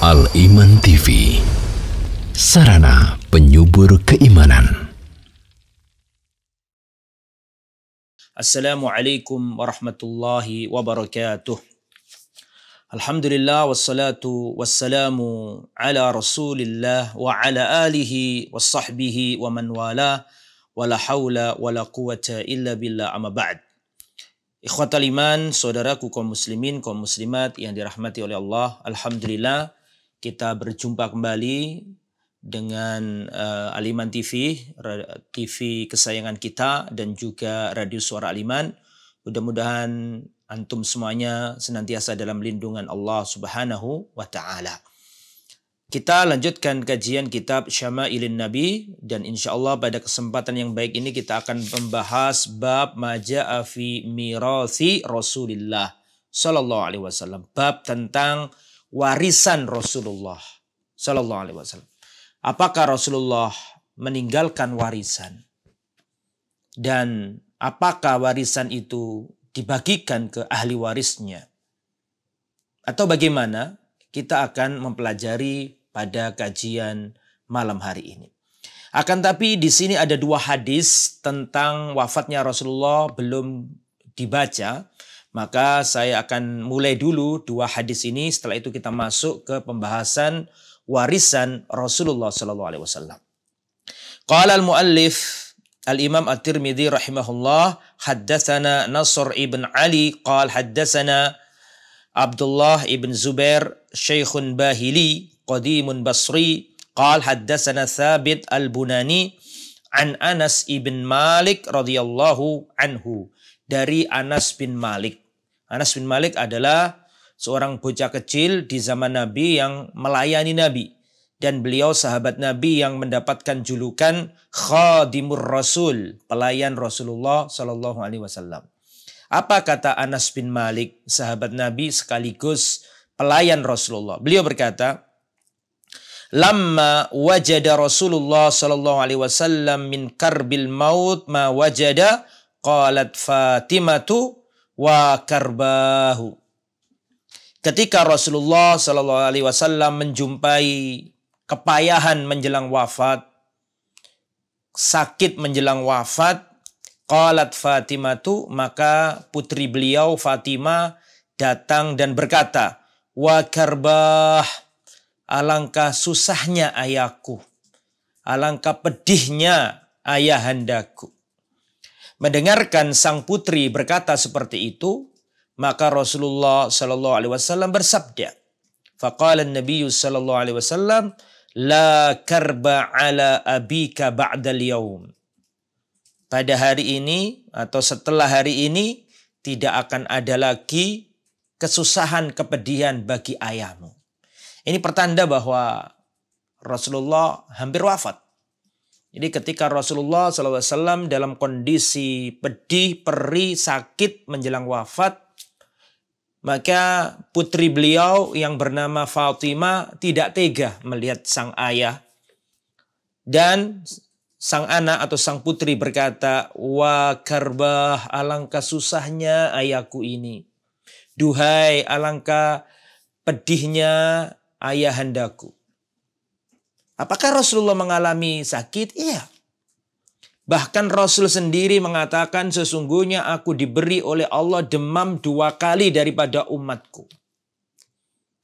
Al-Iman TV, sarana penyubur keimanan. Assalamualaikum warahmatullahi wabarakatuh. Alhamdulillah wassalatu wassalamu ala rasulillah wa ala alihi wa sahbihi wa man wala wa la hawla wa la quwata illa billah amma ba'd. Ikhwatal iman, saudaraku kaum muslimin, kaum muslimat yang dirahmati oleh Allah. Alhamdulillah kita berjumpa kembali dengan Al-Iman TV, TV kesayangan kita dan juga Radio Suara Al-Iman. Mudah-mudahan antum semuanya senantiasa dalam lindungan Allah Subhanahu wa Ta'ala. Kita lanjutkan kajian kitab Syama'ilin Nabi, dan insya Allah pada kesempatan yang baik ini kita akan membahas bab maja'a fi mirathi Rasulillah Sallallahu Alaihi Wasallam, bab tentang warisan Rasulullah Sallallahu Alaihi Wasallam. Apakah Rasulullah meninggalkan warisan? Dan apakah warisan itu dibagikan ke ahli warisnya? Atau bagaimana? Kita akan mempelajari pada kajian malam hari ini. Akan tapi di sini ada dua hadis tentang wafatnya Rasulullah belum dibaca. Maka saya akan mulai dulu dua hadis ini, setelah itu kita masuk ke pembahasan warisan Rasulullah sallallahu alaihi wasallam. Qala al-muallif al-Imam At-Tirmidzi rahimahullah, haddatsana Nasr ibn Ali qala haddatsana Abdullah ibn Zubair syaikhun bahili qadimun basri qala haddatsana Thabit al-Bunani an Anas ibn Malik radhiyallahu anhu, dari Anas bin Malik. Anas bin Malik adalah seorang bocah kecil di zaman Nabi yang melayani Nabi. Dan beliau sahabat Nabi yang mendapatkan julukan Khadimur Rasul, pelayan Rasulullah Sallallahu Alaihi Wasallam. Apa kata Anas bin Malik, sahabat Nabi sekaligus pelayan Rasulullah? Beliau berkata, Lamma wajada Rasulullah Sallallahu Alaihi Wasallam min karbil maut ma wajada, qalat Fatimatu wa karbahu. Ketika Rasulullah Sallallahu Alaihi Wasallam menjumpai kepayahan menjelang wafat, sakit menjelang wafat, qalat Fatimatu, maka putri beliau Fatimah datang dan berkata, wa karbah, alangkah susahnya ayahku, alangkah pedihnya ayahandaku. Mendengarkan sang putri berkata seperti itu, maka Rasulullah sallallahu alaihi wasallam bersabda, faqala an-nabiy sallallahu alaihi wasallam, la karba ala abika ba'dal yaum. Pada hari ini atau setelah hari ini tidak akan ada lagi kesusahan, kepedihan bagi ayahmu. Ini pertanda bahwa Rasulullah hampir wafat. Jadi ketika Rasulullah SAW dalam kondisi pedih, perih, sakit menjelang wafat, maka putri beliau yang bernama Fatimah tidak tega melihat sang ayah. Dan sang anak atau sang putri berkata, wa karbah, alangkah susahnya ayahku ini. Duhai, alangkah pedihnya ayahandaku. Apakah Rasulullah mengalami sakit? Iya. Bahkan Rasul sendiri mengatakan, sesungguhnya aku diberi oleh Allah demam 2 kali daripada umatku.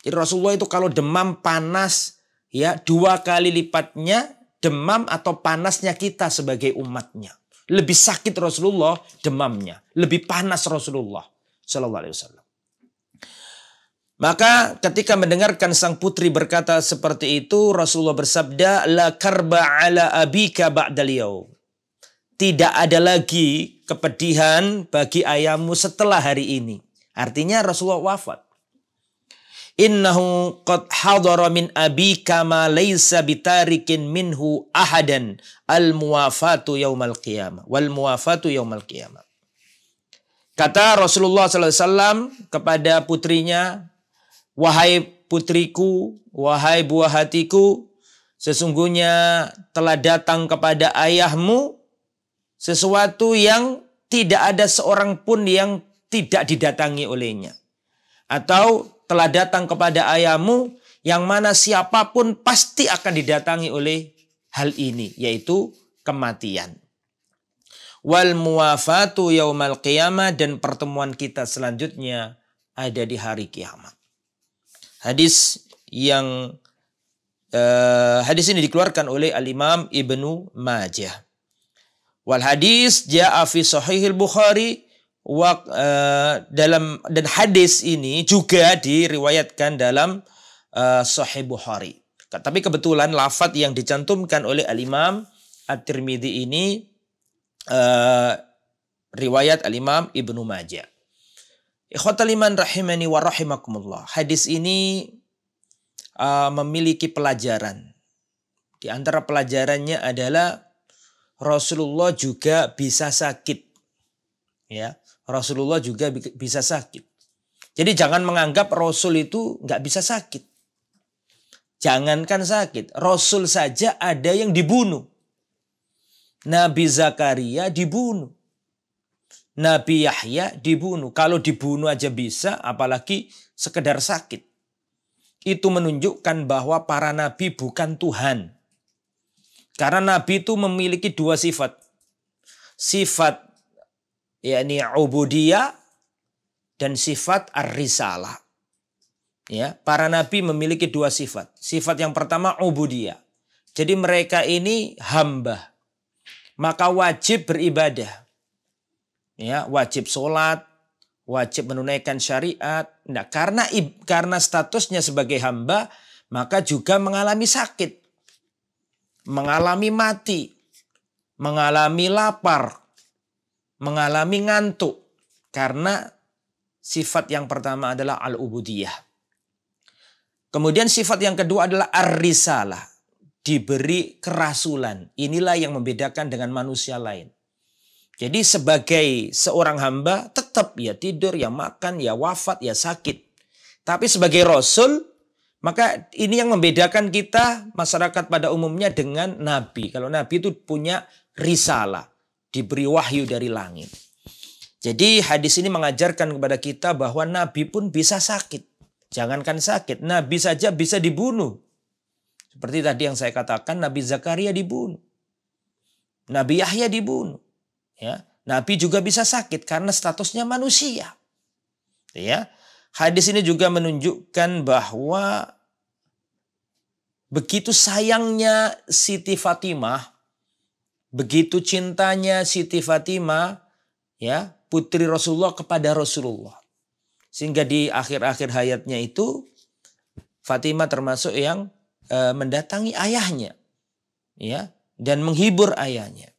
Jadi Rasulullah itu kalau demam panas, ya 2 kali lipatnya demam atau panasnya kita sebagai umatnya. Lebih sakit Rasulullah demamnya, lebih panas Rasulullah sallallahu alaihi wasallam. Maka ketika mendengarkan sang putri berkata seperti itu, Rasulullah bersabda, la karba ala abika ba'dal yaum. Tidak ada lagi kepedihan bagi ayahmu setelah hari ini. Artinya Rasulullah wafat. Innahu qad hadara min abika ma laysa bitarikin minhu ahadan al-muwafatu yaumal qiyamah. Wal muwafatu yaumal qiyamah. Kata Rasulullah SAW kepada putrinya, wahai putriku, wahai buah hatiku, sesungguhnya telah datang kepada ayahmu sesuatu yang tidak ada seorang pun yang tidak didatangi olehnya. Atau telah datang kepada ayahmu yang mana siapapun pasti akan didatangi oleh hal ini, yaitu kematian. Wal muwafatu yaumal qiyamah, dan pertemuan kita selanjutnya ada di hari kiamat. Hadis ini dikeluarkan oleh Al-Imam Ibnu Majah. Wal hadis ja'a fi Sahihil Bukhari dan hadis ini juga diriwayatkan dalam Sahih Bukhari. Tapi kebetulan lafadz yang dicantumkan oleh Al-Imam At-Tirmidzi ini riwayat Al-Imam Ibnu Majah. Ikhwatal iman rahimani wa rahimakumullah. Hadis ini memiliki pelajaran. Di antara pelajarannya adalah Rasulullah juga bisa sakit. Ya, Rasulullah juga bisa sakit. Jadi jangan menganggap Rasul itu nggak bisa sakit. Jangankan sakit, Rasul saja ada yang dibunuh. Nabi Zakaria dibunuh. Nabi Yahya dibunuh. Kalau dibunuh aja bisa, apalagi sekedar sakit. Itu menunjukkan bahwa para nabi bukan Tuhan. Karena nabi itu memiliki dua sifat. Sifat yakni ubudiyah dan sifat ar-risalah. Ya, para nabi memiliki dua sifat. Sifat yang pertama ubudiyah. Jadi mereka ini hamba. Maka wajib beribadah. Ya, wajib sholat, wajib menunaikan syariat. Nah, karena statusnya sebagai hamba, maka juga mengalami sakit, mengalami mati, mengalami lapar, mengalami ngantuk. Karena sifat yang pertama adalah al-ubudiyah. Kemudian sifat yang kedua adalah ar-risalah, diberi kerasulan. Inilah yang membedakan dengan manusia lain. Jadi sebagai seorang hamba tetap ya tidur, ya makan, ya wafat, ya sakit. Tapi sebagai Rasul, maka ini yang membedakan kita masyarakat pada umumnya dengan Nabi. Kalau Nabi itu punya risalah, diberi wahyu dari langit. Jadi hadis ini mengajarkan kepada kita bahwa Nabi pun bisa sakit. Jangankan sakit, Nabi saja bisa dibunuh. Seperti tadi yang saya katakan, Nabi Zakaria dibunuh. Nabi Yahya dibunuh. Ya, Nabi juga bisa sakit karena statusnya manusia. Ya, hadis ini juga menunjukkan bahwa begitu sayangnya Siti Fatimah, begitu cintanya Siti Fatimah, ya, putri Rasulullah kepada Rasulullah. Sehingga di akhir-akhir hayatnya itu Fatimah termasuk yang mendatangi ayahnya, ya, dan menghibur ayahnya.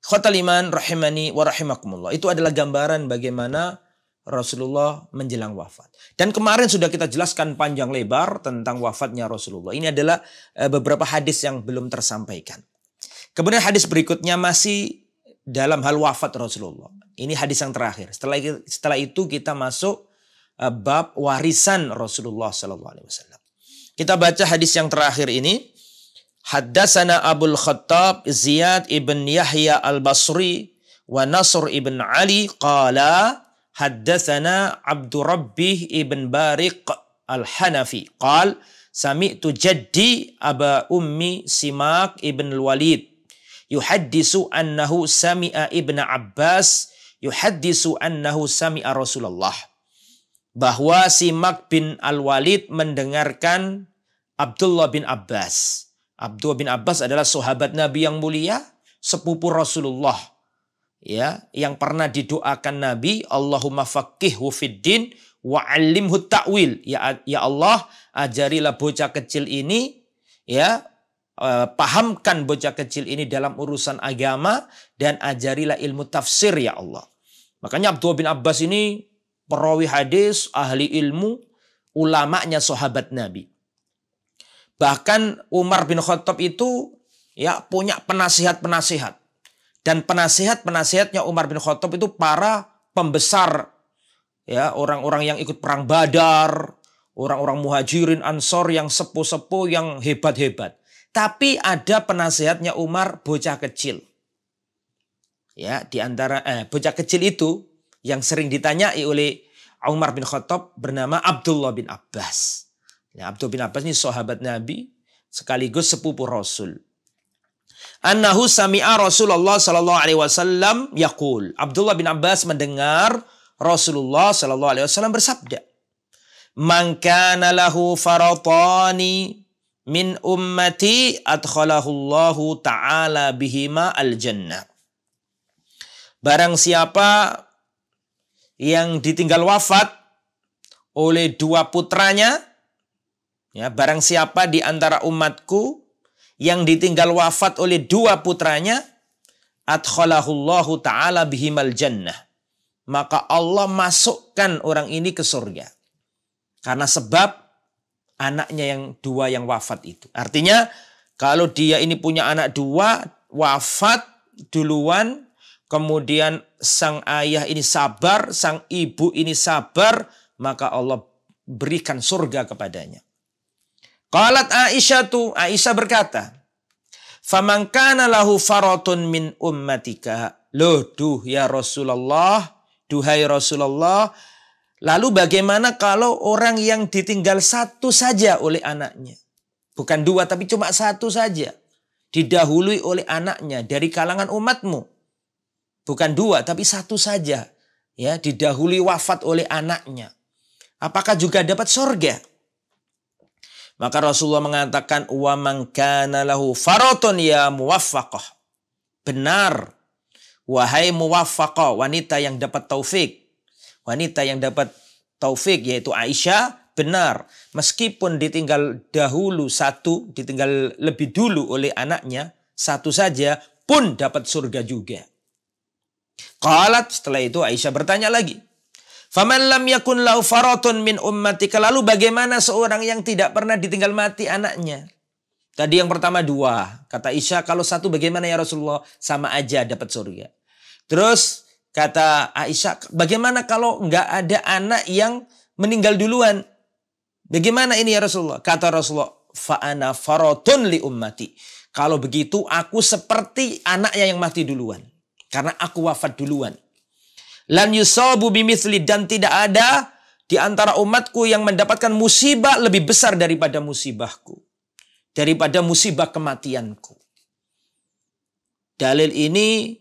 Khotal iman rahimani wa rahimakumullah. Itu adalah gambaran bagaimana Rasulullah menjelang wafat. Dan kemarin sudah kita jelaskan panjang lebar tentang wafatnya Rasulullah. Ini adalah beberapa hadis yang belum tersampaikan. Kemudian hadis berikutnya masih dalam hal wafat Rasulullah. Ini hadis yang terakhir. Setelah itu kita masuk bab warisan Rasulullah SAW. Kita baca hadis yang terakhir ini. Haddatsana Abul Khattab Ziyad ibn Yahya al-Basri wa Nasr ibn Ali qala haddatsana Abdur Rabbih ibn Bariq al-Hanafi qal sami'tu jaddi Aba Ummi Simak ibn al-Walid yuhaddisu annahu sami'a ibn Abbas yuhaddisu annahu sami'a Rasulullah, bahwa Simak bin al-Walid mendengarkan Abdullah bin Abbas. Abdullah bin Abbas adalah sahabat Nabi yang mulia, sepupu Rasulullah, ya, yang pernah didoakan Nabi, Allahumma faqihhu fiddin wa 'allimhu ta'wil. Ya Allah, ajarilah bocah kecil ini, ya, pahamkan bocah kecil ini dalam urusan agama dan ajarilah ilmu tafsir ya Allah. Makanya Abdullah bin Abbas ini perawi hadis, ahli ilmu, ulamanya sahabat Nabi. Bahkan Umar bin Khattab itu ya punya penasihat-penasihat. Dan penasihat-penasihatnya Umar bin Khattab itu para pembesar, ya, orang-orang yang ikut perang Badar, orang-orang Muhajirin Ansor yang sepuh-sepuh, yang hebat-hebat. Tapi ada penasihatnya Umar bocah kecil. Ya, di antara bocah kecil itu yang sering ditanyai oleh Umar bin Khattab bernama Abdullah bin Abbas. Nah, Abdullah bin Abbas ini sahabat Nabi sekaligus sepupu Rasul. Annahu sami'a Rasulullah sallallahu alaihi wasallam yaqul. Abdullah bin Abbas mendengar Rasulullah sallallahu alaihi wasallam bersabda, "Man kana lahu faratani min ummati adkhalahullahu ta'ala bihima al-jannah." Barang siapa yang ditinggal wafat oleh dua putranya, ya, barang siapa di antara umatku yang ditinggal wafat oleh dua putranya, adkhalahullahu ta'ala bihimal jannah, maka Allah masukkan orang ini ke surga. Karena sebab anaknya yang dua yang wafat itu. Artinya kalau dia ini punya anak dua, wafat duluan, kemudian sang ayah ini sabar, sang ibu ini sabar, maka Allah berikan surga kepadanya. Qalat Aisyah berkata, "Faman kana lahu faratun min ummatika." Loh, ya Rasulullah, duhai Rasulullah, lalu bagaimana kalau orang yang ditinggal satu saja oleh anaknya? Bukan dua, tapi cuma satu saja. Didahului oleh anaknya dari kalangan umatmu. Bukan dua, tapi satu saja. Ya, didahului wafat oleh anaknya. Apakah juga dapat surga? Maka Rasulullah mengatakan, "Wa man kana lahu faratun ya muwaffaqah." Benar, wahai muwaffaqah, wanita yang dapat taufik. Wanita yang dapat taufik yaitu Aisyah, benar. Meskipun ditinggal dahulu satu, ditinggal lebih dulu oleh anaknya, satu saja pun dapat surga juga. Qalat, setelah itu Aisyah bertanya lagi, "Faman lam yakun lahu faratun min ummatika." Lalu bagaimana seorang yang tidak pernah ditinggal mati anaknya? Tadi yang pertama dua. Kata Aisyah, kalau satu bagaimana ya Rasulullah? Sama aja dapat surga. Terus kata Aisyah, bagaimana kalau nggak ada anak yang meninggal duluan? Bagaimana ini ya Rasulullah? Kata Rasulullah, "Fa'ana faratun li ummati." Kalau begitu aku seperti anaknya yang mati duluan. Karena aku wafat duluan. Lan yusabu bimithli, dan tidak ada di antara umatku yang mendapatkan musibah lebih besar daripada musibahku. Daripada musibah kematianku. Dalil ini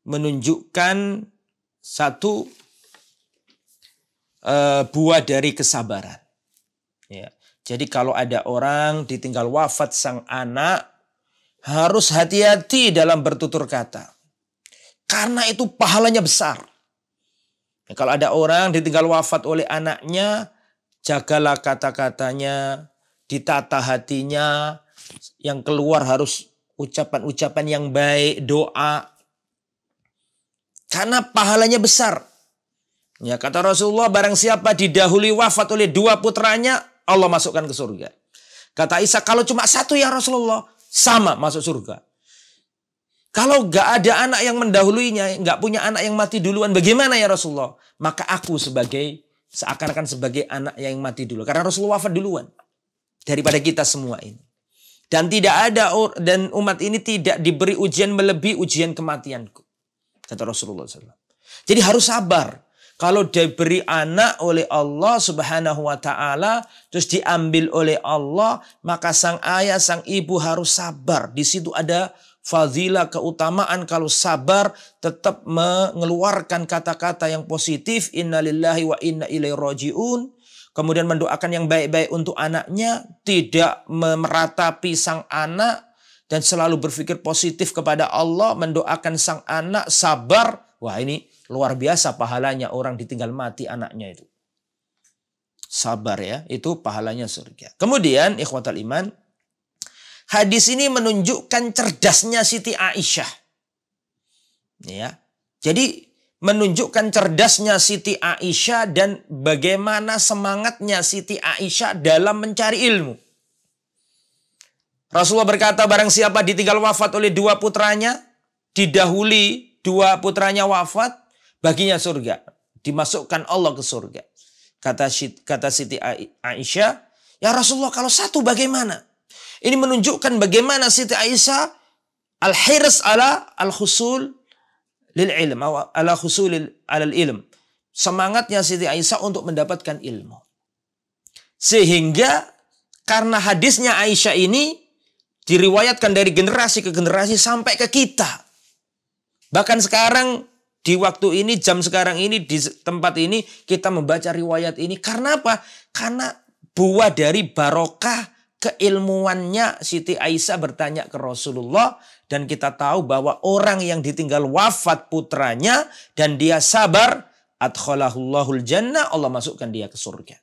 menunjukkan satu buah dari kesabaran. Ya. Jadi kalau ada orang ditinggal wafat sang anak, harus hati-hati dalam bertutur kata. Karena itu pahalanya besar. Ya, kalau ada orang ditinggal wafat oleh anaknya, jagalah kata-katanya, ditata hatinya, yang keluar harus ucapan-ucapan yang baik, doa. Karena pahalanya besar. Ya, kata Rasulullah, barang siapa didahului wafat oleh dua putranya, Allah masukkan ke surga. Kata Isa, kalau cuma satu ya Rasulullah, sama masuk surga. Kalau gak ada anak yang mendahuluinya, gak punya anak yang mati duluan, bagaimana ya Rasulullah? Maka aku seakan-akan sebagai anak yang mati dulu. Karena Rasulullah wafat duluan daripada kita semua ini. Dan tidak ada, dan umat ini tidak diberi ujian melebihi ujian kematianku. Kata Rasulullah SAW. Jadi harus sabar. Kalau diberi anak oleh Allah Subhanahu wa ta'ala, terus diambil oleh Allah, maka sang ayah, sang ibu harus sabar. Di situ ada fadilah, keutamaan kalau sabar, tetap mengeluarkan kata-kata yang positif, innalillahi wa inna ilaihi raji'un, kemudian mendoakan yang baik-baik untuk anaknya, tidak meratapi sang anak, dan selalu berpikir positif kepada Allah, mendoakan sang anak, sabar. Wah, ini luar biasa pahalanya orang ditinggal mati anaknya itu. Sabar ya, itu pahalanya surga. Kemudian ikhwatal iman, hadis ini menunjukkan cerdasnya Siti Aisyah. Ya. Jadi menunjukkan cerdasnya Siti Aisyah dan bagaimana semangatnya Siti Aisyah dalam mencari ilmu. Rasulullah berkata, barang siapa ditinggal wafat oleh dua putranya, didahului dua putranya wafat, baginya surga. Dimasukkan Allah ke surga. Kata Siti Aisyah, ya Rasulullah kalau satu bagaimana? Ini menunjukkan bagaimana Siti Aisyah al-hirs ala al-husul lil ilm, ala husul alal ilm. Semangatnya Siti Aisyah untuk mendapatkan ilmu. Sehingga Karena hadisnya Aisyah ini diriwayatkan dari generasi ke generasi sampai ke kita. Bahkan sekarang di waktu ini, jam sekarang ini, di tempat ini kita membaca riwayat ini. Karena apa? Karena buah dari barokah keilmuannya Siti Aisyah bertanya ke Rasulullah. Dan kita tahu bahwa orang yang ditinggal wafat putranya dan dia sabar, adkhalahullahul jannah, Allah masukkan dia ke surga.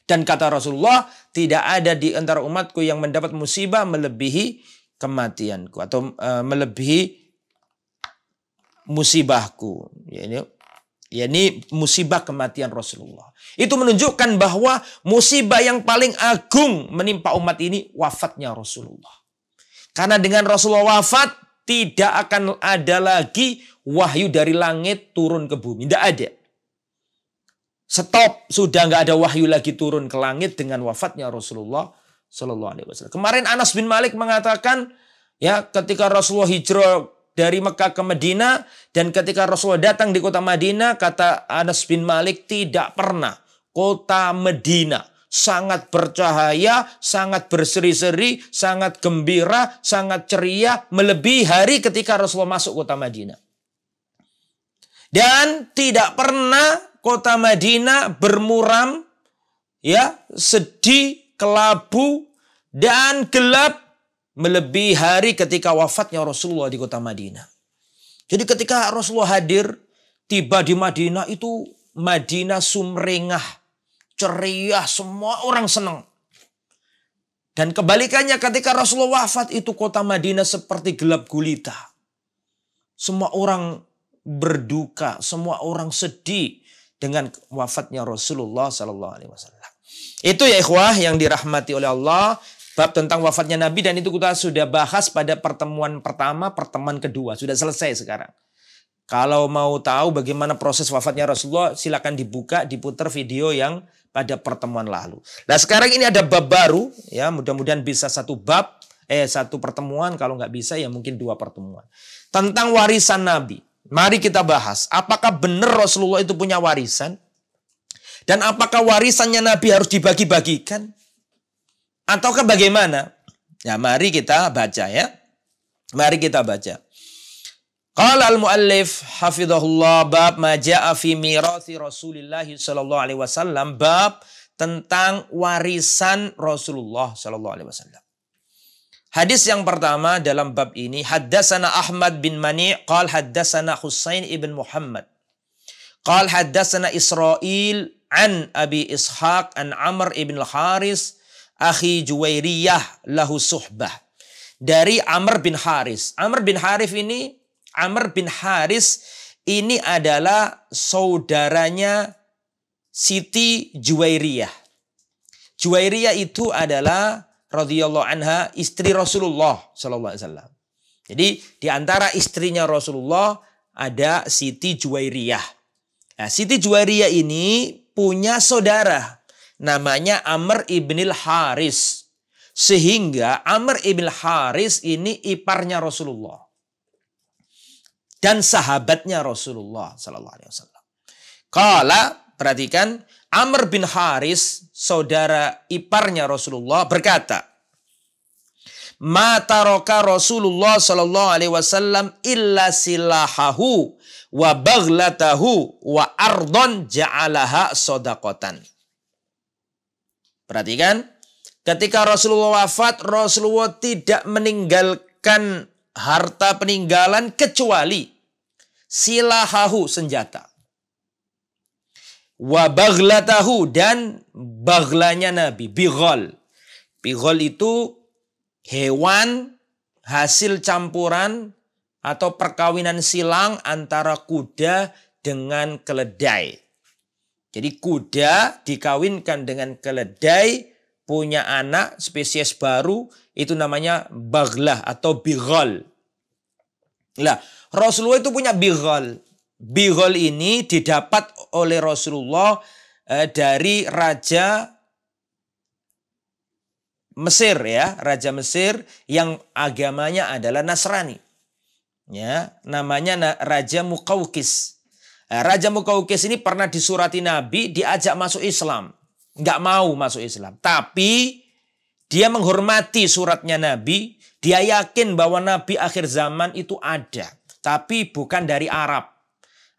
Dan kata Rasulullah, tidak ada di antara umatku yang mendapat musibah melebihi kematianku atau melebihi musibahku. Yani musibah kematian Rasulullah. Itu menunjukkan bahwa musibah yang paling agung menimpa umat ini wafatnya Rasulullah. Karena dengan Rasulullah wafat, tidak akan ada lagi wahyu dari langit turun ke bumi. Tidak ada. Stop, sudah nggak ada wahyu lagi turun ke langit dengan wafatnya Rasulullah Sallallahu Alaihi Wasallam. Kemarin Anas bin Malik mengatakan, ya, ketika Rasulullah hijrah dari Mekah ke Madinah dan ketika Rasulullah datang di kota Madinah, kata Anas bin Malik, tidak pernah kota Madinah sangat bercahaya, sangat berseri-seri, sangat gembira, sangat ceria melebihi hari ketika Rasulullah masuk kota Madinah. Dan tidak pernah kota Madinah bermuram, ya, sedih, kelabu, dan gelap melebihi hari ketika wafatnya Rasulullah di kota Madinah. Jadi ketika Rasulullah hadir, tiba di Madinah itu Madinah sumringah, ceria, semua orang senang. Dan kebalikannya ketika Rasulullah wafat itu kota Madinah seperti gelap gulita. Semua orang berduka, semua orang sedih dengan wafatnya Rasulullah Sallallahu Alaihi Wasallam. Itu ya ikhwah yang dirahmati oleh Allah, bab tentang wafatnya Nabi, dan itu kita sudah bahas pada pertemuan pertama, pertemuan kedua, sudah selesai sekarang. Kalau mau tahu bagaimana proses wafatnya Rasulullah, silakan diputar video yang pada pertemuan lalu. Nah sekarang ini ada bab baru, ya, mudah-mudahan bisa satu pertemuan, kalau nggak bisa ya mungkin 2 pertemuan. Tentang warisan Nabi. Mari kita bahas, apakah benar Rasulullah itu punya warisan? Dan apakah warisannya Nabi harus dibagi-bagikan? Ataukah bagaimana? Ya, mari kita baca ya. Mari kita baca. Qala al-muallif hafizahullah bab ma jaa fi mirathi Rasulillah sallallahu alaihi wasallam, bab tentang warisan Rasulullah sallallahu alaihi wasallam. Hadis yang pertama dalam bab ini, haddatsana Ahmad bin Mani' qal haddatsana Husain ibn Muhammad qal haddatsana Israil an Abi Ishaq an Amr ibn al-Haris akhi Juwairiyah lahu suhbah, dari Amr bin Haris. Amr bin Haris ini adalah saudaranya Siti Juwairiyah. Juwairiyah itu adalah radhiyallahu anha istri Rasulullah sallallahu alaihi wasallam. Jadi di antara istrinya Rasulullah ada Siti Juwairiyah. Nah, Siti Juwairiyah ini punya saudara namanya Amr ibn al-Haris. Sehingga Amr ibn al-Haris ini iparnya Rasulullah dan sahabatnya Rasulullah sallallahu alaihi wasallam. Qala, perhatikan, Amr bin Haris, saudara iparnya Rasulullah, berkata, "Ma taraka Rasulullah sallallahu alaihi wasallam illa silahahu wa baghlatahu wa ardon ja'alaha shadaqatan." Perhatikan, ketika Rasulullah wafat, Rasulullah tidak meninggalkan harta peninggalan kecuali silahahu, senjata, wa baghlatahu, dan baghlanya Nabi, bighal. Bighal itu hewan hasil campuran atau perkawinan silang antara kuda dengan keledai. Jadi kuda dikawinkan dengan keledai, punya anak spesies baru, itu namanya baghlah atau bighal. Nah, Rasulullah itu punya bighal. Bighal ini didapat oleh Rasulullah dari Raja Mesir, ya, Raja Mesir yang agamanya adalah Nasrani. Ya, namanya Raja Muqawqis. Raja Muqawqis ini pernah disurati Nabi, diajak masuk Islam. Nggak mau masuk Islam. Tapi Dia menghormati suratnya Nabi. Dia yakin bahwa Nabi akhir zaman itu ada. Tapi bukan dari Arab.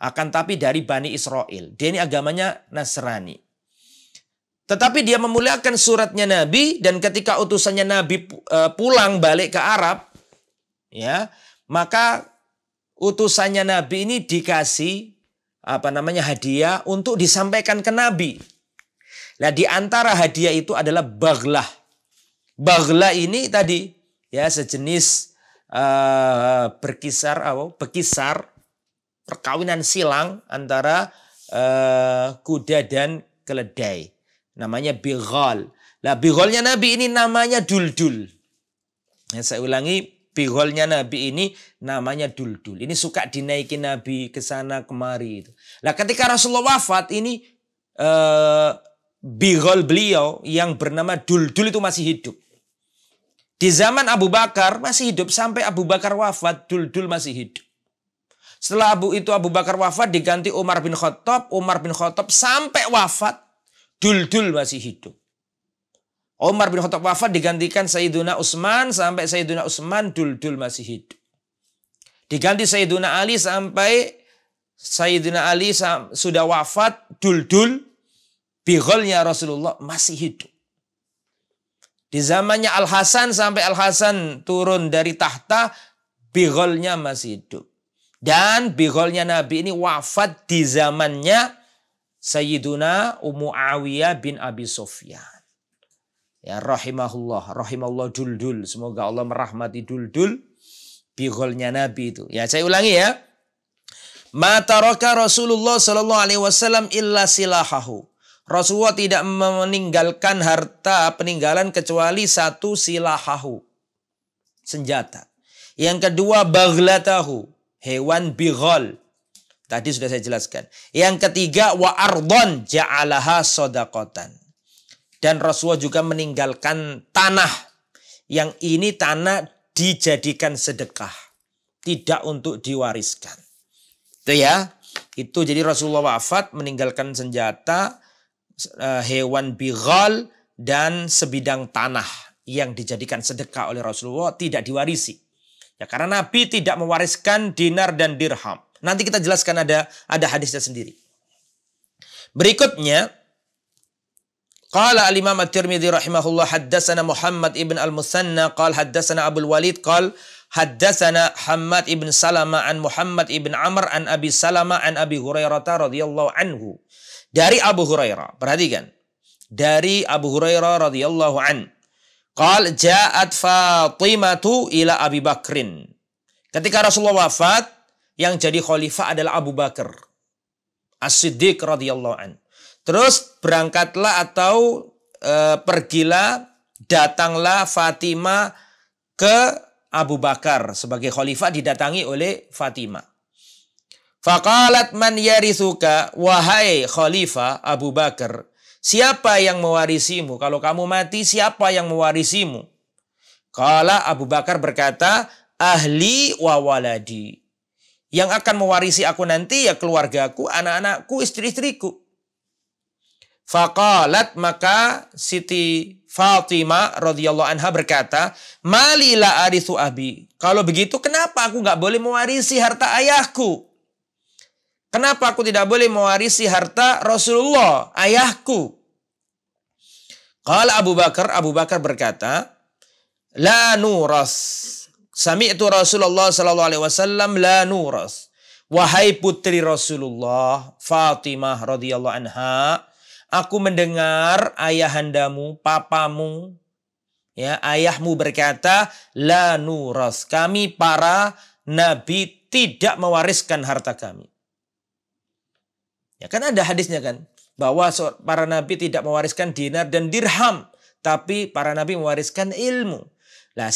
Akan tapi dari Bani Israel. Dia ini agamanya Nasrani. Tetapi dia memuliakan suratnya Nabi. Dan ketika utusannya Nabi pulang balik ke Arab. Ya, maka utusannya Nabi ini dikasih hadiah untuk disampaikan ke Nabi. Nah, di antara hadiah itu adalah baghlah. Baghlah ini tadi ya sejenis bekisar perkawinan silang antara kuda dan keledai. Namanya bighal. Nah, bighalnya Nabi ini namanya duldul. Ya, saya ulangi, bighalnya Nabi ini namanya duldul. Ini suka dinaikin Nabi ke sana kemari. Nah, ketika Rasulullah wafat ini bighal beliau yang bernama duldul itu masih hidup. Di zaman Abu Bakar masih hidup sampai Abu Bakar wafat, duldul masih hidup. Setelah Abu Bakar wafat diganti Umar bin Khattab sampai wafat duldul masih hidup. Umar bin Khattab wafat digantikan Sayyiduna Utsman sampai Sayyiduna Utsman duldul masih hidup. Diganti Sayyiduna Ali sampai Sayyidina Ali sudah wafat duldul, bighalnya Rasulullah masih hidup. Di zamannya Al-Hasan sampai Al-Hasan turun dari tahta, bighalnya masih hidup. Dan bighalnya Nabi ini wafat di zamannya Sayyiduna Muawiyah bin Abi Sufyan. Ya rahimahullah duldul. Semoga Allah merahmati duldul, bighalnya Nabi itu. Ya, saya ulangi ya. Ma taraka Rasulullah sallallahu alaihi wasallam illa silahahu. Rasulullah tidak meninggalkan harta peninggalan kecuali satu silahahu, senjata. Yang kedua baghlatahu, hewan bighal. Tadi sudah saya jelaskan. Yang ketiga wa ardon ja'alaha shadaqatan. Dan Rasulullah juga meninggalkan tanah. Yang ini tanah dijadikan sedekah, tidak untuk diwariskan. Itu ya. Itu jadi Rasulullah wafat meninggalkan senjata, hewan bighal, dan sebidang tanah yang dijadikan sedekah oleh Rasulullah, tidak diwarisi. Ya, karena Nabi tidak mewariskan dinar dan dirham. Nanti kita jelaskan, ada hadisnya sendiri. Berikutnya, qala al-Imam At-Tirmidzi rahimahullah haddatsana Muhammad ibn al-Musanna qala haddatsana Abdul Walid qala haddatsana Hammad ibn Salama an Muhammad ibn Amr an Abi Salama an Abi Hurairah radhiyallahu anhu. Dari Abu Hurairah, perhatikan. Dari Abu Hurairah radhiyallahu an. Qal ja'at Fatimatu ila Abi Bakrin. Ketika Rasulullah wafat, yang jadi khalifah adalah Abu Bakar As-Siddiq radhiyallahu an. Terus berangkatlah atau datanglah Fatimah ke Abu Bakar sebagai khalifah, didatangi oleh Fatimah. Faqalat man yarithuka, wahai khalifah Abu Bakar, siapa yang mewarisimu? Kalau kamu mati, siapa yang mewarisimu? Qala Abu Bakar berkata, ahli wa waladi. Yang akan mewarisi aku nanti ya keluargaku, anak-anakku, istri-istriku. Faqalat, maka Siti Fatimah radhiyallahu anha berkata, mali la arithu abi. Kalau begitu kenapa aku nggak boleh mewarisi harta ayahku? Kenapa aku tidak boleh mewarisi harta Rasulullah, ayahku? Qala Abu Bakar berkata, la nuras. Sami'tu Rasulullah sallallahu alaihi wasallam la nuras. Wahai putri Rasulullah, Fatimah radhiyallahu anha, aku mendengar ayahandamu, papamu, ya, ayahmu berkata, la nuras. Kami para nabi tidak mewariskan harta kami. Ya kan ada hadisnya kan, bahwa para nabi tidak mewariskan dinar dan dirham, tapi para nabi mewariskan ilmu. Nah,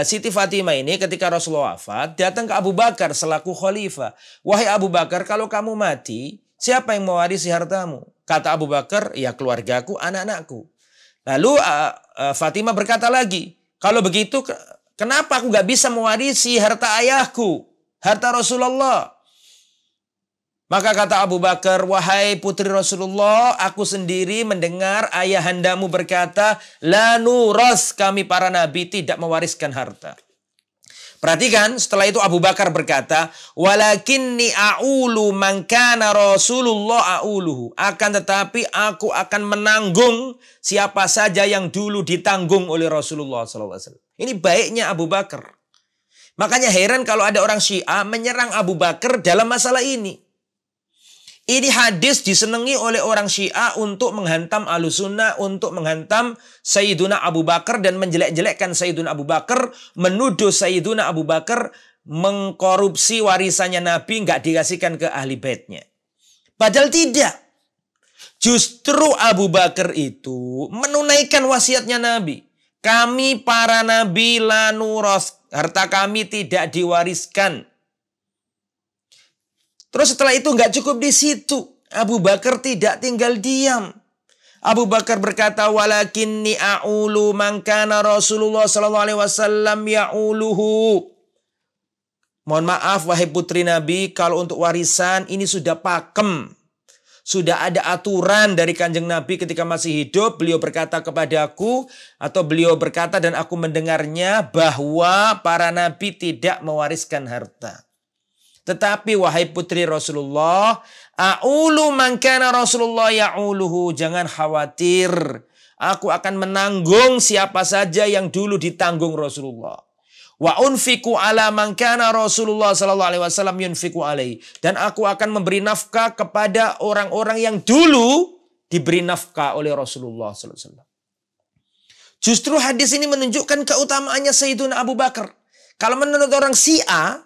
Siti Fatimah ini ketika Rasulullah wafat datang ke Abu Bakar selaku khalifah. Wahai Abu Bakar, kalau kamu mati, siapa yang mewarisi hartamu? Kata Abu Bakar, ya keluargaku, anak-anakku. Lalu Fatimah berkata lagi, kalau begitu kenapa aku gak bisa mewarisi harta ayahku, harta Rasulullah? Maka kata Abu Bakar, wahai putri Rasulullah, aku sendiri mendengar ayahandamu berkata, la nuras, kami para nabi tidak mewariskan harta. Perhatikan, setelah itu Abu Bakar berkata, walakinni a'ulu man kana Rasulullah a'uluhu. Akan tetapi aku akan menanggung siapa saja yang dulu ditanggung oleh Rasulullah SAW. Ini baiknya Abu Bakar. Makanya heran kalau ada orang Syiah menyerang Abu Bakar dalam masalah ini. Ini hadis disenangi oleh orang Syiah untuk menghantam Ahlussunnah, untuk menghantam Sayyiduna Abu Bakar dan menjelek-jelekkan Sayyiduna Abu Bakar, menuduh Sayyiduna Abu Bakar mengkorupsi warisannya Nabi, nggak dikasihkan ke ahli baitnya. Padahal tidak. Justru Abu Bakar itu menunaikan wasiatnya Nabi. Kami para nabi la nuras, harta kami tidak diwariskan. Terus setelah itu nggak cukup di situ. Abu Bakar tidak tinggal diam. Abu Bakar berkata, walakinni a'ulu man kana Rasulullah sallallahu alaihi wasallam ya'uluhu. Mohon maaf wahai putri Nabi, kalau untuk warisan ini sudah pakem. Sudah ada aturan dari Kanjeng Nabi ketika masih hidup. Beliau berkata kepadaku, atau beliau berkata dan aku mendengarnya, bahwa para nabi tidak mewariskan harta. Tetapi wahai putri Rasulullah, a'ulu man kana Rasulullah ya'uluhu. Jangan khawatir, aku akan menanggung siapa saja yang dulu ditanggung Rasulullah. Wa unfiku ala man kana Rasulullah sallallahu alaihi wasallam yunfiku alaihi. Dan aku akan memberi nafkah kepada orang-orang yang dulu diberi nafkah oleh Rasulullah sallallahu alaihi wasallam. Justru hadis ini menunjukkan keutamaannya Sayyiduna Abu Bakar. Kalau menurut orang Syiah,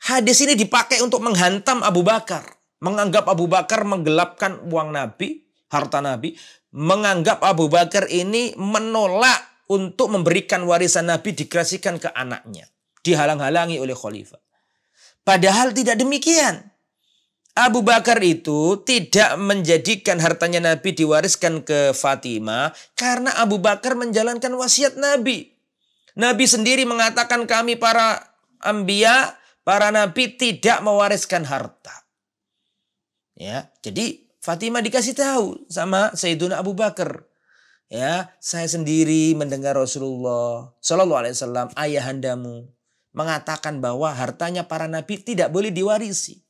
hadis ini dipakai untuk menghantam Abu Bakar. Menganggap Abu Bakar menggelapkan uang Nabi, harta Nabi. Menganggap Abu Bakar ini menolak untuk memberikan warisan Nabi dikasihkan ke anaknya. Dihalang-halangi oleh khalifah. Padahal tidak demikian. Abu Bakar itu tidak menjadikan hartanya Nabi diwariskan ke Fatimah karena Abu Bakar menjalankan wasiat Nabi. Nabi sendiri mengatakan kami para anbiya, para nabi tidak mewariskan harta. Ya, jadi Fatimah dikasih tahu sama Sayyiduna Abu Bakar. Ya, saya sendiri mendengar Rasulullah Sallallahu Alaihi Wasallam, ayahandamu, mengatakan bahwa hartanya para nabi tidak boleh diwarisi.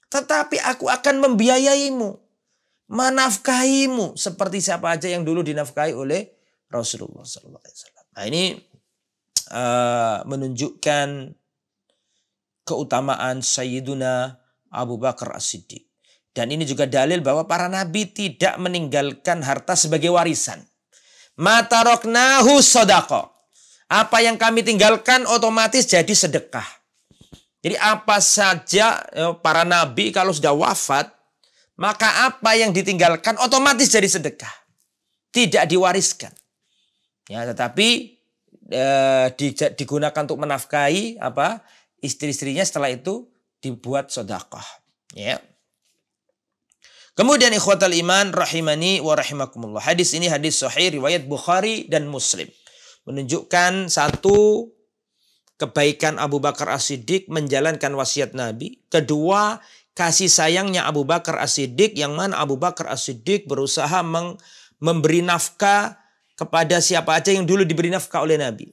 Tetapi aku akan membiayaimu, menafkahimu seperti siapa aja yang dulu dinafkahi oleh Rasulullah Sallallahu Alaihi Wasallam. Nah, ini menunjukkan keutamaan Sayyiduna Abu Bakar As-Siddiq. Dan ini juga dalil bahwa para nabi tidak meninggalkan harta sebagai warisan. Ma taroknahu sodaqah. Apa yang kami tinggalkan otomatis jadi sedekah. Jadi apa saja para nabi kalau sudah wafat, maka apa yang ditinggalkan otomatis jadi sedekah. Tidak diwariskan. Ya, tetapi digunakan untuk menafkahi istri-istrinya, setelah itu dibuat sedekah. Ya. Kemudian ikhwatal iman rahimani wa rahimakumullah. Hadis ini hadis sahih riwayat Bukhari dan Muslim. Menunjukkan satu, kebaikan Abu Bakar As-Siddiq menjalankan wasiat Nabi. Kedua, kasih sayangnya Abu Bakar As-Siddiq, yang mana Abu Bakar As-Siddiq berusaha memberi nafkah kepada siapa aja yang dulu diberi nafkah oleh Nabi.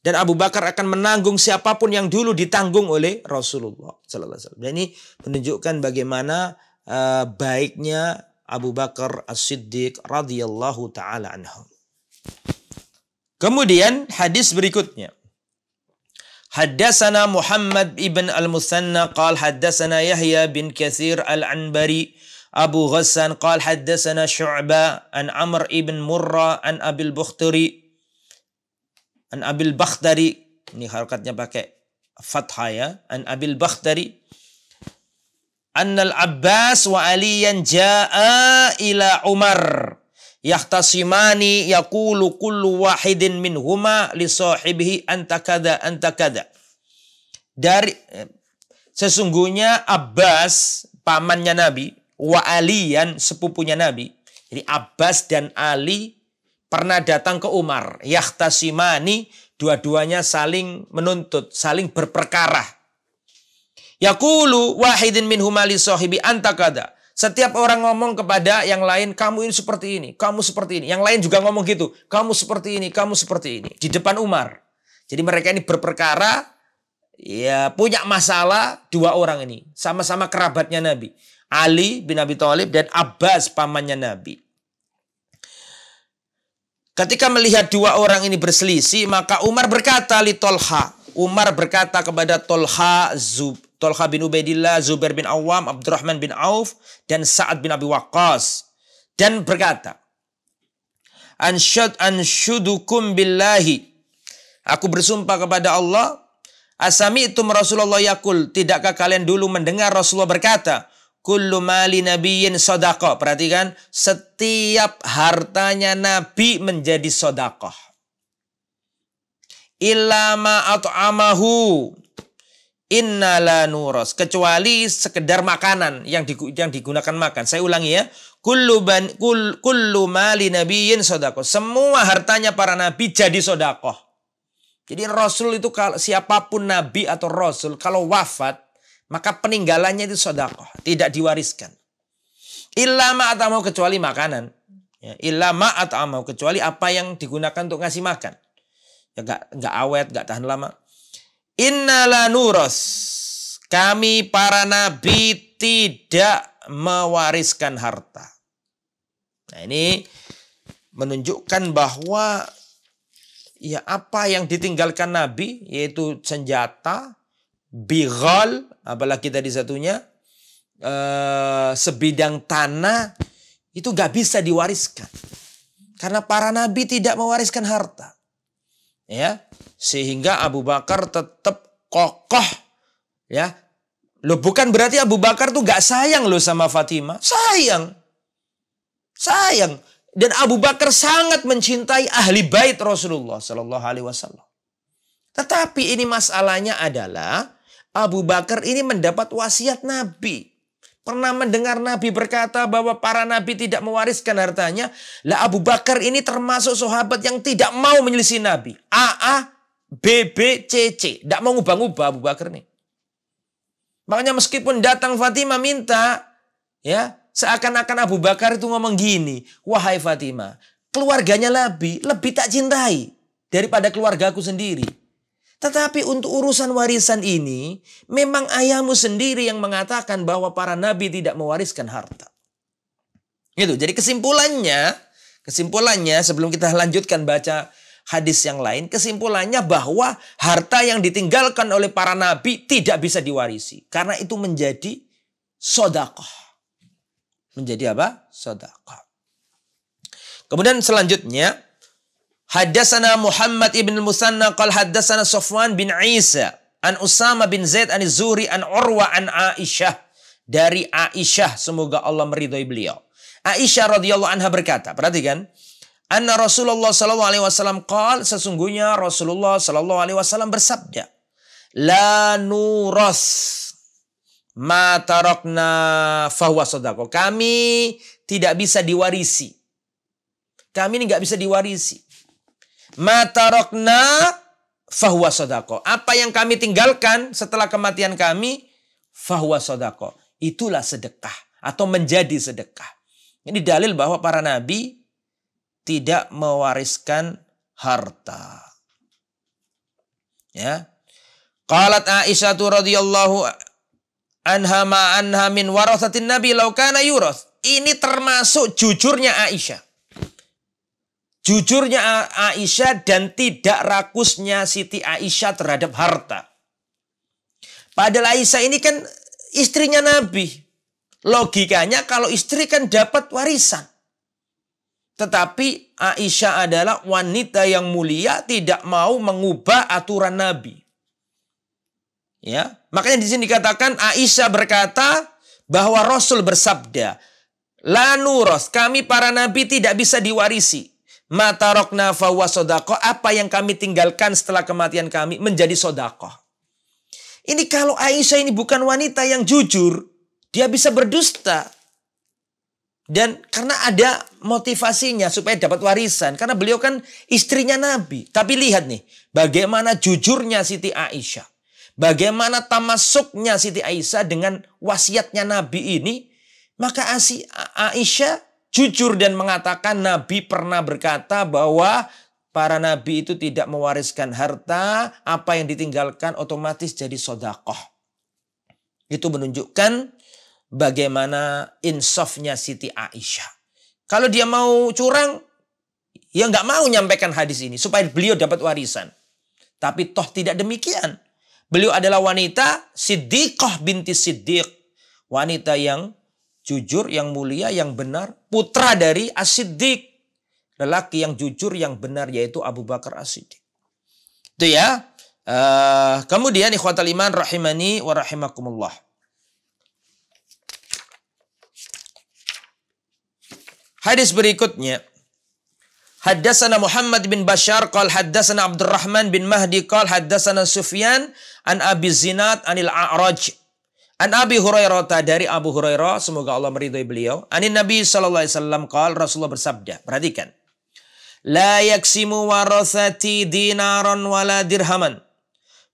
Dan Abu Bakar akan menanggung siapapun yang dulu ditanggung oleh Rasulullah sallallahu alaihi wasallam. Dan ini menunjukkan bagaimana baiknya Abu Bakar As-Siddiq radhiyallahu taala anhu. Kemudian hadis berikutnya. Haddatsana Muhammad ibn al-Musanna qala haddatsana Yahya bin Katsir al-Anbari Abu Ghassan qala haddatsana Syu'bah an Amr ibn Murrah an Abil Bakhtari an Abil Bakhtari, ini harakatnya pakai fathah ya, an Abil Bakhtari annal Abbas wa Aliyan jaa ila Umar yahtasimani yaqulu kullu wahidin minhuma li sahibihi anta kada. Dari sesungguhnya Abbas pamannya Nabi, wa Aliyan sepupunya Nabi. Jadi Abbas dan Ali pernah datang ke Umar. Yahtasimani, dua-duanya saling menuntut, saling berperkara. Yaqulu wahidin minhuma li sahibi anta kada. Setiap orang ngomong kepada yang lain, kamu ini seperti ini, kamu seperti ini. Yang lain juga ngomong gitu, kamu seperti ini, kamu seperti ini. Di depan Umar. Jadi mereka ini berperkara, ya punya masalah dua orang ini. Sama-sama kerabatnya Nabi. Ali bin Abi Thalib dan Abbas pamannya Nabi. Ketika melihat dua orang ini berselisih, maka Umar berkata li Tolha. Umar berkata kepada Tolha bin Ubaidillah, Zubair bin Awam, Abdurrahman bin Auf, dan Sa'ad bin Abi Waqqas. Dan berkata, Anshudukum billahi. Aku bersumpah kepada Allah, asami'tum Rasulullah yaqul, tidakkah kalian dulu mendengar Rasulullah berkata, kullu mali nabiyyin sadaqah. Perhatikan, setiap hartanya Nabi menjadi sedekah. Illa ma at'amahu inna la nuras, kecuali sekedar makanan yang digunakan makan. Saya ulangi ya. Kullu mali nabiyyin sadaqah. Semua hartanya para nabi jadi sedekah. Jadi Rasul itu, kalau siapapun nabi atau rasul, kalau wafat maka peninggalannya itu sedekah, tidak diwariskan. Illa ma at'amahu, kecuali makanan. Ya, illa ma at'amahu, kecuali apa yang digunakan untuk ngasih makan. Ya, enggak awet, enggak tahan lama. Innala nuras, kami para nabi tidak mewariskan harta. Nah, ini menunjukkan bahwa ya apa yang ditinggalkan nabi, yaitu senjata, bighal, apalagi tadi satunya, sebidang tanah, itu gak bisa diwariskan. Karena para nabi tidak mewariskan harta. Ya, sehingga Abu Bakar tetap kokoh, ya. Loh, bukan berarti Abu Bakar tuh gak sayang loh sama Fatimah. Sayang. Dan Abu Bakar sangat mencintai ahli bait Rasulullah Sallallahu Alaihi Wasallam. Tetapi ini masalahnya adalah Abu Bakar ini mendapat wasiat Nabi. Pernah mendengar Nabi berkata bahwa para nabi tidak mewariskan hartanya. Lah Abu Bakar ini termasuk sahabat yang tidak mau menyelisih Nabi. AA, BB, CC. Tidak mau ngubah-ngubah Abu Bakar nih. Makanya meskipun datang Fatimah minta, ya, seakan-akan Abu Bakar itu ngomong gini, wahai Fatimah, keluarganya Nabi lebih tak cintai daripada keluargaku sendiri. Tetapi untuk urusan warisan ini, memang ayahmu sendiri yang mengatakan bahwa para nabi tidak mewariskan harta. Gitu. Jadi kesimpulannya sebelum kita lanjutkan baca hadis yang lain, kesimpulannya bahwa harta yang ditinggalkan oleh para nabi tidak bisa diwarisi. Karena itu menjadi sedekah. Menjadi apa? Sedekah. Kemudian selanjutnya, Haddatsana Muhammad ibn al-Musanna qala haddatsana Safwan bin Isa an Usama bin Zaid an Zuhri an Urwa an Aisyah, dari Aisyah, semoga Allah meridhai beliau. Aisyah radhiyallahu anha berkata, perhatikan, anna Rasulullah sallallahu alaihi wasallam qala, sesungguhnya Rasulullah sallallahu alaihi wasallam bersabda, la nuras ma tarakna fahuwa shadaqah. Kami tidak bisa diwarisi. Kami ini enggak bisa diwarisi. Matarokna fahuwa sodako. Apa yang kami tinggalkan setelah kematian kami, fahuwa sodako. Itulah sedekah atau menjadi sedekah. Ini dalil bahwa para nabi tidak mewariskan harta. Ya. Qalat Aisyah radhiyallahu anha ma anha min warathatin nabi law kana yurath. Ini termasuk jujurnya Aisyah. Jujurnya Aisyah dan tidak rakusnya Siti Aisyah terhadap harta. Padahal Aisyah ini kan istrinya Nabi. Logikanya kalau istri kan dapat warisan. Tetapi Aisyah adalah wanita yang mulia, tidak mau mengubah aturan Nabi. Ya, makanya di sini dikatakan Aisyah berkata bahwa Rasul bersabda, la nuros, kami para nabi tidak bisa diwarisi. Matarokna fahuwa sodaqah, apa yang kami tinggalkan setelah kematian kami menjadi sodaqah. Ini kalau Aisyah ini bukan wanita yang jujur, dia bisa berdusta. Dan karena ada motivasinya supaya dapat warisan. Karena beliau kan istrinya Nabi. Tapi lihat nih, bagaimana jujurnya Siti Aisyah. bagaimana tamasuknya Siti Aisyah dengan wasiatnya Nabi ini, maka Aisyah jujur dan mengatakan Nabi pernah berkata bahwa para nabi itu tidak mewariskan harta, apa yang ditinggalkan otomatis jadi sedekah. Itu menunjukkan bagaimana insafnya Siti Aisyah. Kalau dia mau curang, ya nggak mau nyampaikan hadis ini supaya beliau dapat warisan. Tapi toh tidak demikian. Beliau adalah wanita Siddiqah binti Siddiq. Wanita yang jujur, yang mulia, yang benar. Putra dari As-Siddiq. Lelaki yang jujur, yang benar, yaitu Abu Bakar As-Siddiq. Itu ya. Kemudian ikhwatal iman rahimani wa rahimakumullah. Hadis berikutnya. Haddatsana Muhammad bin Bashar qala haddatsana Abdurrahman bin Mahdi qala haddatsana Sufyan an Abi Zinad anil A'raj an Abi Hurairah, dari Abu Hurairah, semoga Allah meridhai beliau, anin Nabi sallallahu alaihi wasallam qala, Rasulullah bersabda, perhatikan, la yaksimu warathati dinaran wala dirhaman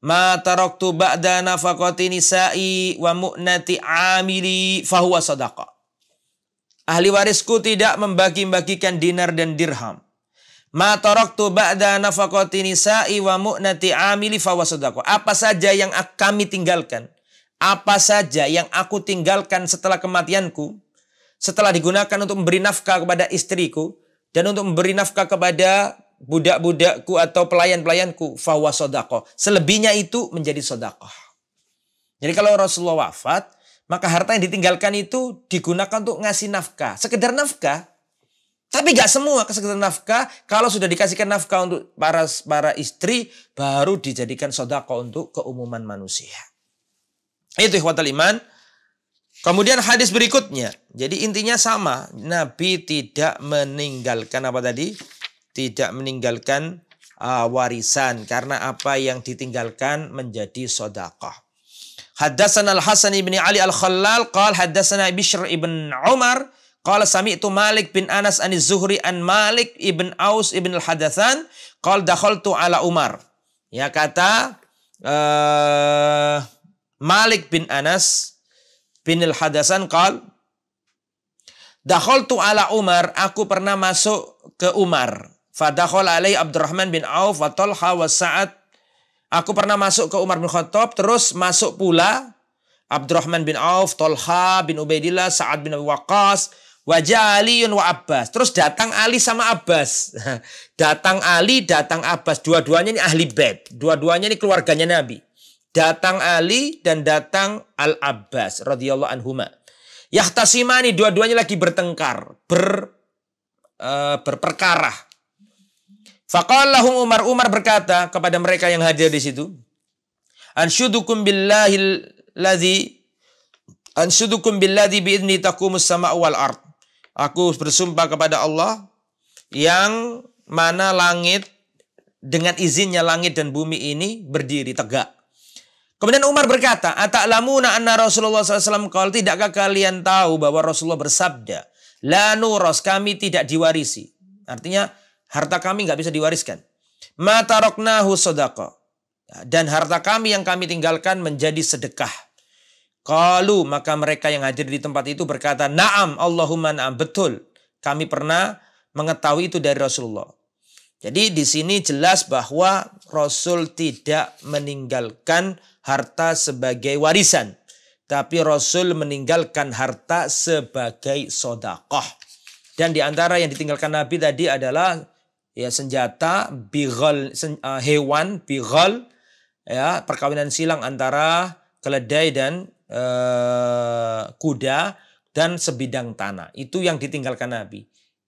ma taraktu ba'da nafaqati nisa'i wa mu'nati amili fahuwa sadaqah. Ahli warisku tidak membagi-bagikan dinar dan dirham. Ma taraktu ba'da nafaqati nisa'i wa mu'nati amili fahuwa sadaqah. Apa saja yang kami tinggalkan, apa saja yang aku tinggalkan setelah kematianku, setelah digunakan untuk memberi nafkah kepada istriku dan untuk memberi nafkah kepada budak-budakku atau pelayan-pelayanku, fahuwa sadaqah. Selebihnya itu menjadi sedekah. Jadi kalau Rasulullah wafat, maka harta yang ditinggalkan itu digunakan untuk ngasih nafkah. Sekedar nafkah. Tapi gak semua sekedar nafkah. Kalau sudah dikasihkan nafkah untuk para istri, baru dijadikan sedekah untuk keumuman manusia. Itu ikhwatal iman. Kemudian hadis berikutnya. Jadi intinya sama. Nabi tidak meninggalkan apa tadi? Tidak meninggalkan warisan. Karena apa yang ditinggalkan menjadi sedekah. Haddatsana Al-Hasan ibn Ali Al-Khallal qala haddatsana Bishr ibn Umar qala sami'tu Malik bin Anas an Zuhri an Malik ibn Aus ibn Al-Hadatsan qala dakhaltu ala Umar. Ya, kata Malik bin Anas bin Al-Hadatsan qala dakhaltu ala Umar, aku pernah masuk ke Umar. Fadakhal alai Abdurrahman bin Auf wa Talha wa Sa'ad. Aku pernah masuk ke Umar bin Khattab, terus masuk pula Abdurrahman bin Auf, Talha bin Ubaidillah, Sa'ad bin Abi Waqqas, wajah Aliun wa Abbas. Terus datang Ali sama Abbas. Datang Ali, datang Abbas. Dua-duanya ini ahli bait. Dua-duanya ini keluarganya Nabi. Datang Ali dan datang Al-Abbas radhiyallahu anhuma. Yahtasimani, dua-duanya lagi bertengkar, berperkara. Faqala lahum Umar berkata kepada mereka yang hadir di situ, Anshudukum billadzi bi'idni taqumus sama'u wal ard. Aku bersumpah kepada Allah yang mana langit, dengan izinnya langit dan bumi ini berdiri tegak. Kemudian Umar berkata, Ata'lamuna anna Rasulullah SAW qala, tidakkah kalian tahu bahwa Rasulullah bersabda, la nuras, kami tidak diwarisi. Artinya harta kami nggak bisa diwariskan. Ma taraknahu sadaqah. Dan harta kami yang kami tinggalkan menjadi sedekah. Qalu, maka mereka yang hadir di tempat itu berkata, na'am, Allahumma na'am, betul. Kami pernah mengetahui itu dari Rasulullah. Jadi di sini jelas bahwa Rasul tidak meninggalkan harta sebagai warisan. Tapi Rasul meninggalkan harta sebagai sedekah. Dan di antara yang ditinggalkan Nabi tadi adalah ya senjata, bighal, hewan, bighal, ya, perkawinan silang antara keledai dan kuda dan sebidang tanah. Itu yang ditinggalkan Nabi.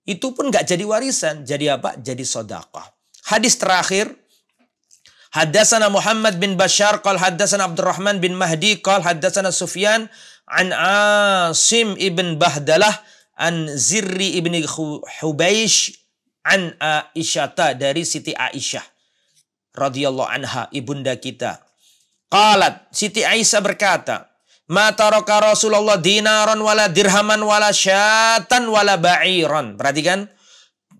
Itu pun nggak jadi warisan. Jadi apa? Jadi sedekah. Hadis terakhir. Haddatsana Muhammad bin Bashar qala haddatsana Abdurrahman bin Mahdi qala haddatsana Sufyan an Asim ibn Bahdalah an Zirri ibn Hubaish an Aisyata, dari Siti Aisyah radhiyallahu anha, ibunda kita. Qalat, Siti Aisyah berkata, ma taraka Rasulullah dinaran wala dirhaman wala syatan wala ba'iran. Perhatikan,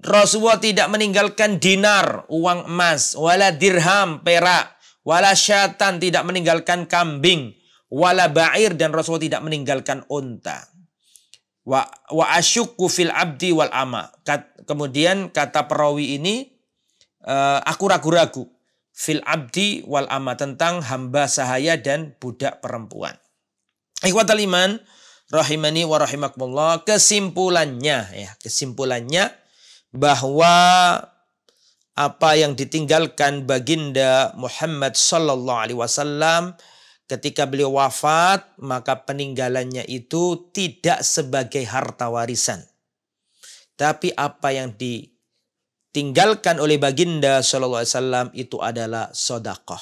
Rasulullah tidak meninggalkan dinar, uang emas, wala dirham, perak, wala syatan, tidak meninggalkan kambing, wala ba'ir, dan Rasulullah tidak meninggalkan unta. Wa asyukku fil abdi wal ama. Kemudian kata perawi ini, aku ragu-ragu fil abdi wal ama, tentang hamba sahaya dan budak perempuan. Ikhwatal iman rahimani wa rahimakumullah, kesimpulannya bahwa apa yang ditinggalkan baginda Muhammad sallallahu alaihi wasallam ketika beliau wafat, maka peninggalannya itu tidak sebagai harta warisan, tapi apa yang ditinggalkan oleh baginda sallallahu alaihi wasallam itu adalah sedekah.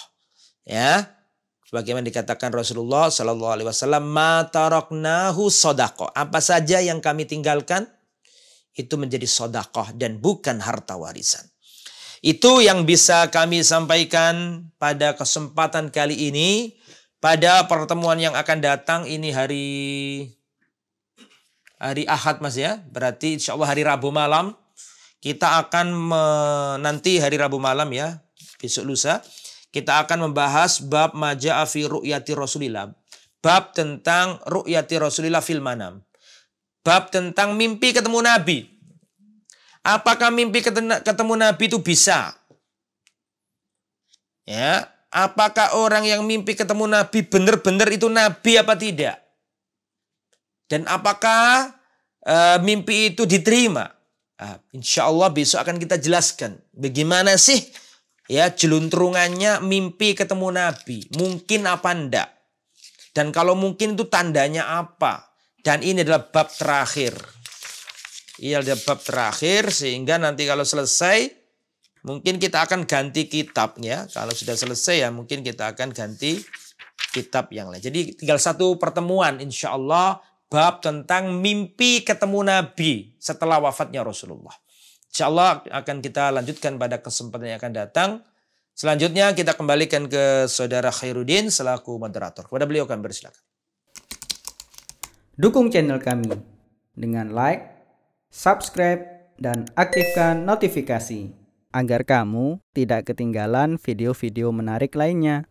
Ya, sebagaimana dikatakan Rasulullah sallallahu alaihi wasallam, ma taraknahu sedekah. Apa saja yang kami tinggalkan itu menjadi sedekah dan bukan harta warisan. Itu yang bisa kami sampaikan pada kesempatan kali ini. Pada pertemuan yang akan datang, ini hari Ahad Mas ya. Berarti insya Allah hari Rabu malam. Kita akan nanti hari Rabu malam ya. Besok lusa. Kita akan membahas bab maja'a fi ru'yati Rasulillah. Bab tentang ru'yati Rasulillah fil manam. Bab tentang mimpi ketemu Nabi. Apakah mimpi ketemu Nabi itu bisa? Ya, apakah orang yang mimpi ketemu Nabi benar-benar itu Nabi apa tidak? Dan apakah mimpi itu diterima? Insya Allah besok akan kita jelaskan bagaimana sih ya jeluntrungannya mimpi ketemu Nabi. Mungkin apa enggak? Dan kalau mungkin itu tandanya apa? Dan ini adalah bab terakhir. Ia adalah bab terakhir, sehingga nanti kalau selesai mungkin kita akan ganti kitabnya. Kalau sudah selesai ya mungkin kita akan ganti kitab yang lain. Jadi tinggal satu pertemuan insya Allah bab tentang mimpi ketemu Nabi setelah wafatnya Rasulullah. Insya Allah akan kita lanjutkan pada kesempatan yang akan datang. Selanjutnya kita kembalikan ke Saudara Khairuddin selaku moderator. Kepada beliau kami bersilakan. Dukung channel kami dengan like, subscribe, dan aktifkan notifikasi agar kamu tidak ketinggalan video-video menarik lainnya.